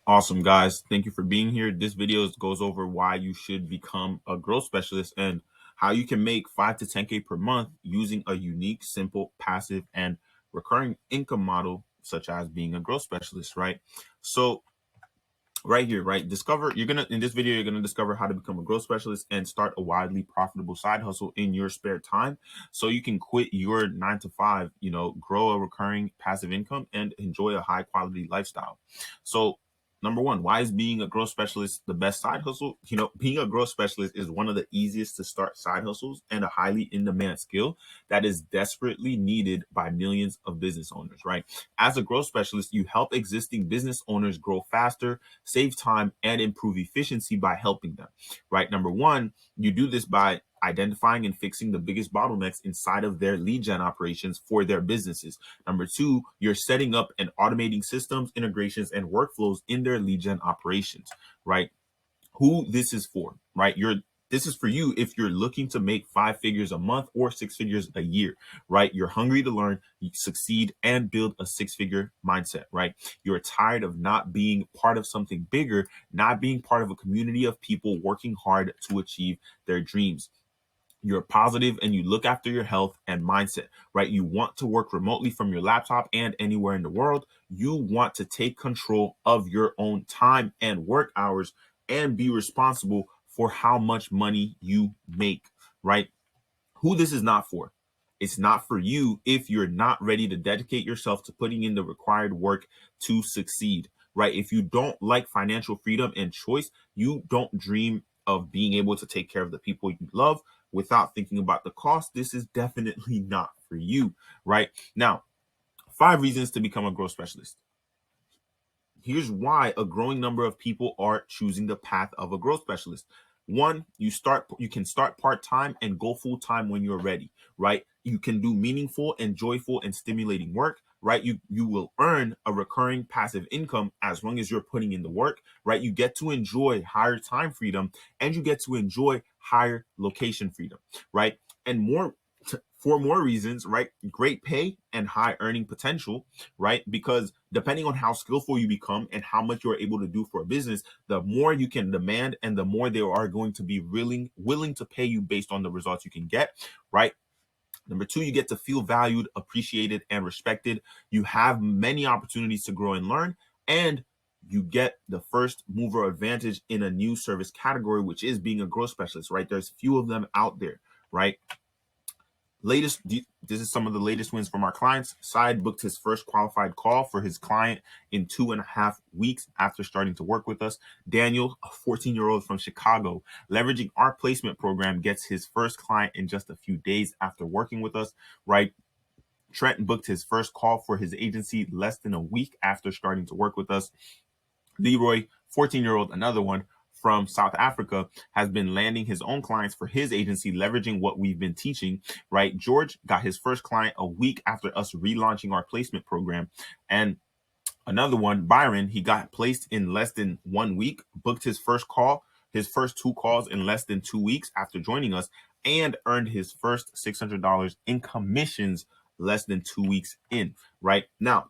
Awesome, guys. Thank you for being here. This video goes over why you should become a growth specialist and how you can make 5 to 10K per month using a unique, simple, passive, and recurring income model, such as being a growth specialist, right? So right here, right? In this video, you're gonna discover how to become a growth specialist and start a widely profitable side hustle in your spare time, so you can quit your 9 to 5, grow a recurring passive income and enjoy a high quality lifestyle. So number one, why is being a growth specialist the best side hustle? Being a growth specialist is one of the easiest to start side hustles and a highly in demand skill that is desperately needed by millions of business owners, right? As a growth specialist, you help existing business owners grow faster, save time, and improve efficiency by helping them, right? Number one, you do this by identifying and fixing the biggest bottlenecks inside of their lead gen operations for their businesses. Number two, you're setting up and automating systems, integrations, and workflows in their lead gen operations, right? Who this is for, right? This is for you if you're looking to make 5 figures a month or 6 figures a year, right? You're hungry to learn, succeed, and build a 6 figure mindset, right? You're tired of not being part of something bigger, not being part of a community of people working hard to achieve their dreams. You're positive and you look after your health and mindset, right? You want to work remotely from your laptop and anywhere in the world. You want to take control of your own time and work hours and be responsible for how much money you make, right? Who this is not for. It's not for you if you're not ready to dedicate yourself to putting in the required work to succeed, right? If you don't like financial freedom and choice, you don't dream of being able to take care of the people you love without thinking about the cost, this is definitely not for you, right? Now, 5 reasons to become a growth specialist. Here's why a growing number of people are choosing the path of a growth specialist. One, you can start part-time and go full-time when you're ready, right? You can do meaningful and joyful and stimulating work, right? You will earn a recurring passive income as long as you're putting in the work, right? You get to enjoy higher time freedom and you get to enjoy higher location freedom, right? And more for more reasons, right? Great pay and high earning potential, right? Because depending on how skillful you become and how much you're able to do for a business, the more you can demand and the more they are going to be willing to pay you based on the results you can get, right? Number two, you get to feel valued, appreciated, and respected. You have many opportunities to grow and learn, and you get the first mover advantage in a new service category, which is being a growth specialist, right? There's few of them out there, right? This is some of the latest wins from our clients. Side booked his first qualified call for his client in 2.5 weeks after starting to work with us. Daniel, a 14-year-old from Chicago, leveraging our placement program, gets his first client in just a few days after working with us, right? Trent booked his first call for his agency less than a week after starting to work with us. Leroy, 14-year-old, another one from South Africa, has been landing his own clients for his agency, leveraging what we've been teaching, right? George got his first client a week after us relaunching our placement program. And another one, Byron, he got placed in less than 1 week, booked his first 2 calls in less than 2 weeks after joining us, and earned his first $600 in commissions less than 2 weeks in, right? Now,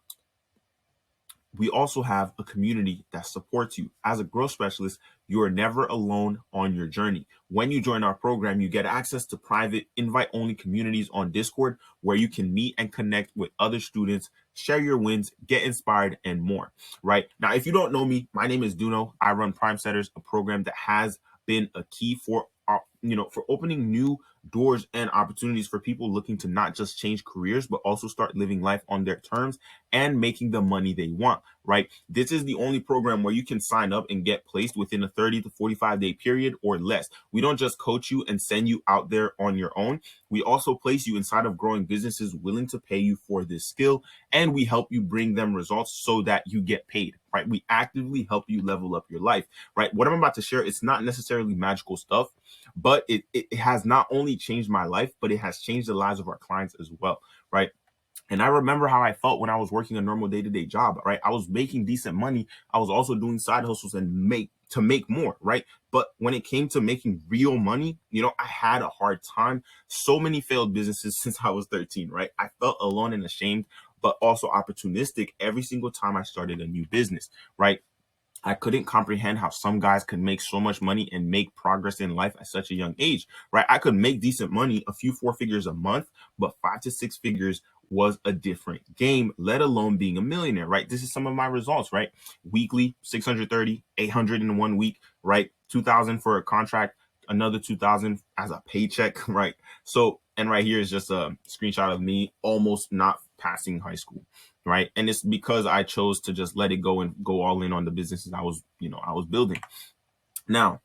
we also have a community that supports you. As a growth specialist, you are never alone on your journey. When you join our program, you get access to private invite-only communities on Discord where you can meet and connect with other students, share your wins, get inspired, and more, right? Now, if you don't know me, my name is Duno. I run Prime Setters, a program that has been a key for for opening new doors and opportunities for people looking to not just change careers, but also start living life on their terms and making the money they want, right? This is the only program where you can sign up and get placed within a 30 to 45-day period or less. We don't just coach you and send you out there on your own. We also place you inside of growing businesses willing to pay you for this skill, and we help you bring them results so that you get paid, right? We actively help you level up your life, right? What I'm about to share, it's not necessarily magical stuff, but it has not only changed my life, but it has changed the lives of our clients as well, right? And I remember how I felt when I was working a normal day-to-day job, right? I was making decent money. I was also doing side hustles and make more, right? But when it came to making real money, I had a hard time. So many failed businesses since I was 13, right? I felt alone and ashamed, but also opportunistic every single time I started a new business, right? I couldn't comprehend how some guys could make so much money and make progress in life at such a young age, right? I could make decent money, a few four figures a month, but 5 to 6 figures was a different game, let alone being a millionaire, right? This is some of my results, right? Weekly, 630, 800 in 1 week, right? 2,000 for a contract, another 2,000 as a paycheck, right? So, and right here is just a screenshot of me almost not passing high school, right? And it's because I chose to just let it go and go all in on the businesses I was building. Now,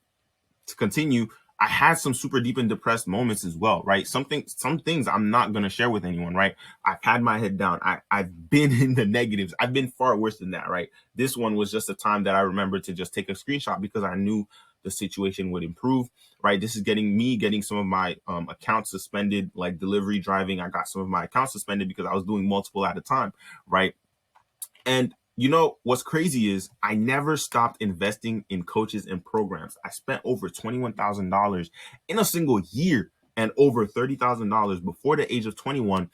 to continue, I had some super deep and depressed moments as well, right? Some things I'm not gonna share with anyone, right? I've had my head down. I've been in the negatives. I've been far worse than that, right? This one was just a time that I remembered to just take a screenshot because I knew the situation would improve, right? This is getting some of my accounts suspended, like delivery driving. I got some of my accounts suspended because I was doing multiple at a time, right? And you know what's crazy is I never stopped investing in coaches and programs. I spent over $21,000 in a single year and over $30,000 before the age of 21,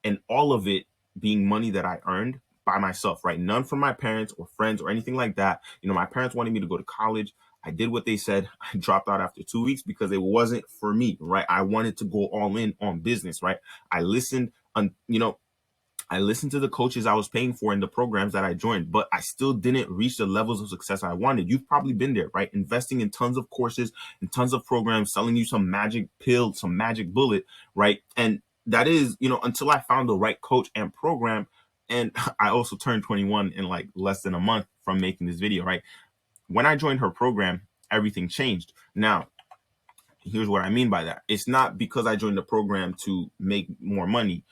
and all of it being money that I earned by myself, right? None from my parents or friends or anything like that. You know, my parents wanted me to go to college. I did what they said. I dropped out after 2 weeks because it wasn't for me, right? I wanted to go all in on business, right? I listened on, I listened to the coaches I was paying for in the programs that I joined, but I still didn't reach the levels of success I wanted. You've probably been there, right? Investing in tons of courses and tons of programs, selling you some magic pill, some magic bullet, right? And that is, until I found the right coach and program. And I also turned 21 in like less than a month from making this video, right? When I joined her program, everything changed. Now, here's what I mean by that. It's not because I joined the program to make more money.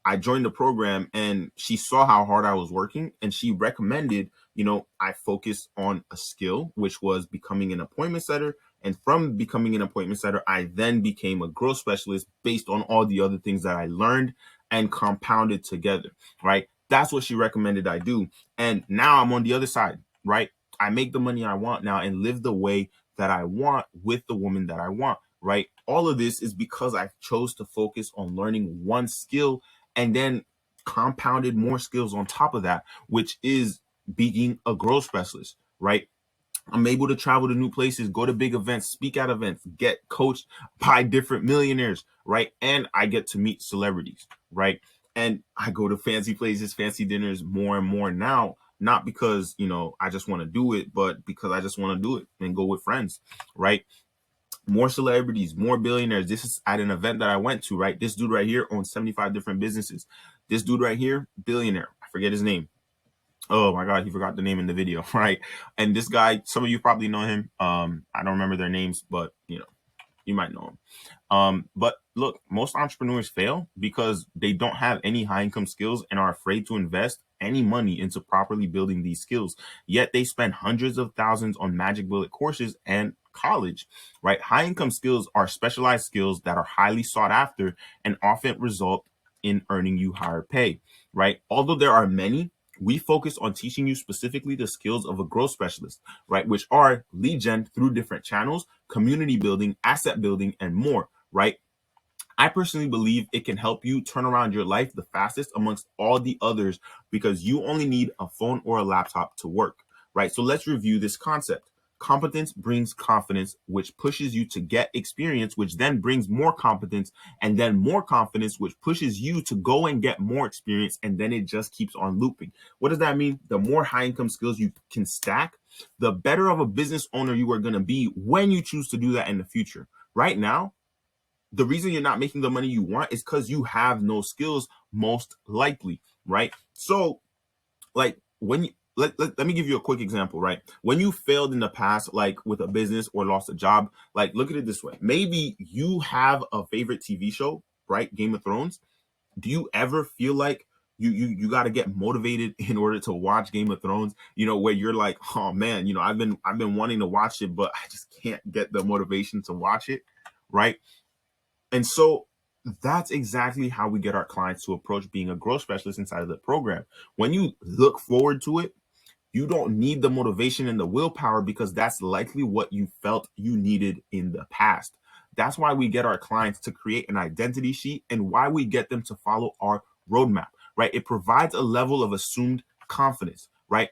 I joined the program and she saw how hard I was working and she recommended, I focus on a skill, which was becoming an appointment setter. And from becoming an appointment setter, I then became a growth specialist based on all the other things that I learned and compounded together, right? That's what she recommended I do. And now I'm on the other side, right? I make the money I want now and live the way that I want with the woman that I want, right? All of this is because I chose to focus on learning one skill and then compounded more skills on top of that, which is being a growth specialist, right? I'm able to travel to new places, go to big events, speak at events, get coached by different millionaires, right? And I get to meet celebrities, right? And I go to fancy places, fancy dinners more and more now, not because, I just want to do it, but because I just want to do it and go with friends, right? More celebrities, more billionaires. This is at an event that I went to, right? This dude right here owns 75 different businesses. This dude right here, billionaire. I forget his name. Oh my God, he forgot the name in the video, right? And this guy, some of you probably know him. I don't remember their names, but you might know him. But look, most entrepreneurs fail because they don't have any high income skills and are afraid to invest any money into properly building these skills. Yet they spend hundreds of thousands on magic bullet courses and college, right? High income skills are specialized skills that are highly sought after and often result in earning you higher pay, right? Although there are many, we focus on teaching you specifically the skills of a growth specialist, right? Which are lead gen through different channels, community building, asset building, and more, right? I personally believe it can help you turn around your life the fastest amongst all the others because you only need a phone or a laptop to work, right? So let's review this concept. Competence brings confidence, which pushes you to get experience, which then brings more competence, and then more confidence, which pushes you to go and get more experience, and then it just keeps on looping. What does that mean? The more high income skills you can stack, the better of a business owner you are going to be when you choose to do that in the future. Right now, the reason you're not making the money you want is because you have no skills, most likely, right? So, like, when you let me give you a quick example, right? When you failed in the past, like with a business or lost a job, like look at it this way. Maybe you have a favorite TV show, right? Game of Thrones. Do you ever feel like you got to get motivated in order to watch Game of Thrones? Where you're like, oh man, I've been wanting to watch it, but I just can't get the motivation to watch it, right? And so that's exactly how we get our clients to approach being a growth specialist inside of the program. When you look forward to it, you don't need the motivation and the willpower because that's likely what you felt you needed in the past. That's why we get our clients to create an identity sheet and why we get them to follow our roadmap, right? It provides a level of assumed confidence, right?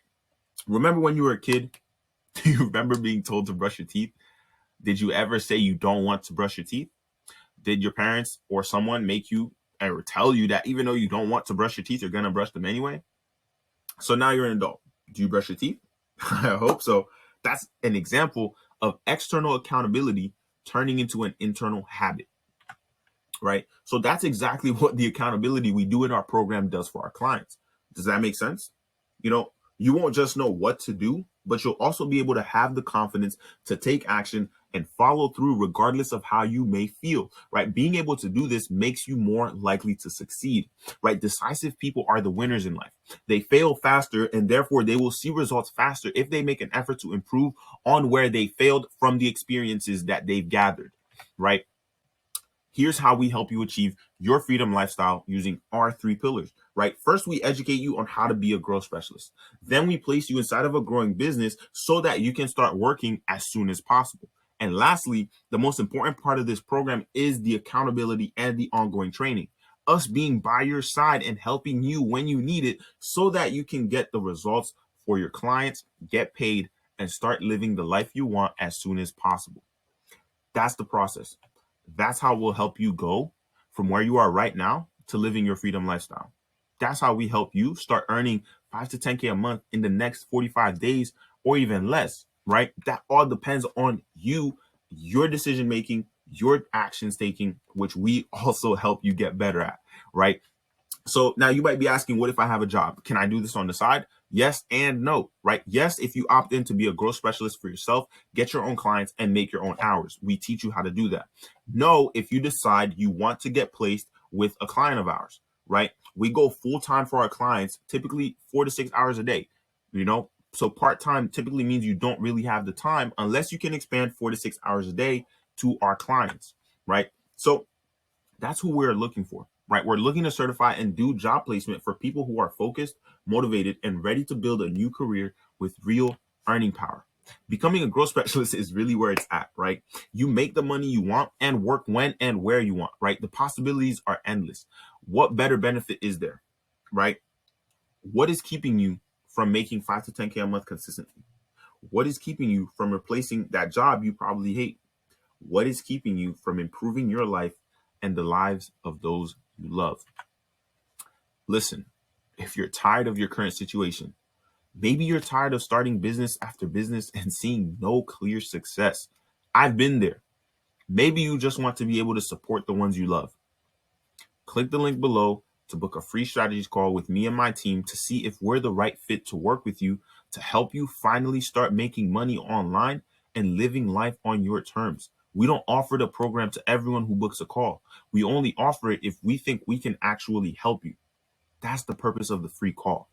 Remember when you were a kid Do you remember being told to brush your teeth? Did you ever say you don't want to brush your teeth? Did your parents or someone make you or tell you that even though you don't want to brush your teeth, you're going to brush them anyway? So now you're an adult. Do you brush your teeth? I hope so. That's an example of external accountability turning into an internal habit, right? So that's exactly what the accountability we do in our program does for our clients. Does that make sense? You know, you won't just know what to do, but you'll also be able to have the confidence to take action and follow through regardless of how you may feel, right? Being able to do this makes you more likely to succeed, right? Decisive people are the winners in life. They fail faster and therefore they will see results faster if they make an effort to improve on where they failed from the experiences that they've gathered, right? Here's how we help you achieve your freedom lifestyle using our 3 pillars, right? First, we educate you on how to be a growth specialist. Then we place you inside of a growing business so that you can start working as soon as possible. And lastly, the most important part of this program is the accountability and the ongoing training. Us being by your side and helping you when you need it so that you can get the results for your clients, get paid, and start living the life you want as soon as possible. That's the process. That's how we'll help you go from where you are right now to living your freedom lifestyle. That's how we help you start earning 5 to 10K a month in the next 45 days or even less, right? That all depends on you, your decision making, your actions taking, which we also help you get better at, right? So now you might be asking, what if I have a job? Can I do this on the side? Yes and no, right? Yes, if you opt in to be a growth specialist for yourself, get your own clients and make your own hours. We teach you how to do that. No, if you decide you want to get placed with a client of ours, right? We go full time for our clients, typically 4 to 6 hours a day, you know? So part time typically means you don't really have the time unless you can expand 4 to 6 hours a day to our clients, right? So that's who we're looking for, right? We're looking to certify and do job placement for people who are focused, motivated, and ready to build a new career with real earning power. Becoming a growth specialist is really where it's at, right? You make the money you want and work when and where you want, right? The possibilities are endless. What better benefit is there, right? What is keeping you from making 5 to 10K a month consistently? What is keeping you from replacing that job you probably hate? What is keeping you from improving your life and the lives of those you love? Listen, if you're tired of your current situation, maybe you're tired of starting business after business and seeing no clear success. I've been there. Maybe you just want to be able to support the ones you love. Click the link below to book a free strategies call with me and my team to see if we're the right fit to work with you to help you finally start making money online and living life on your terms. We don't offer the program to everyone who books a call. We only offer it if we think we can actually help you. That's the purpose of the free call.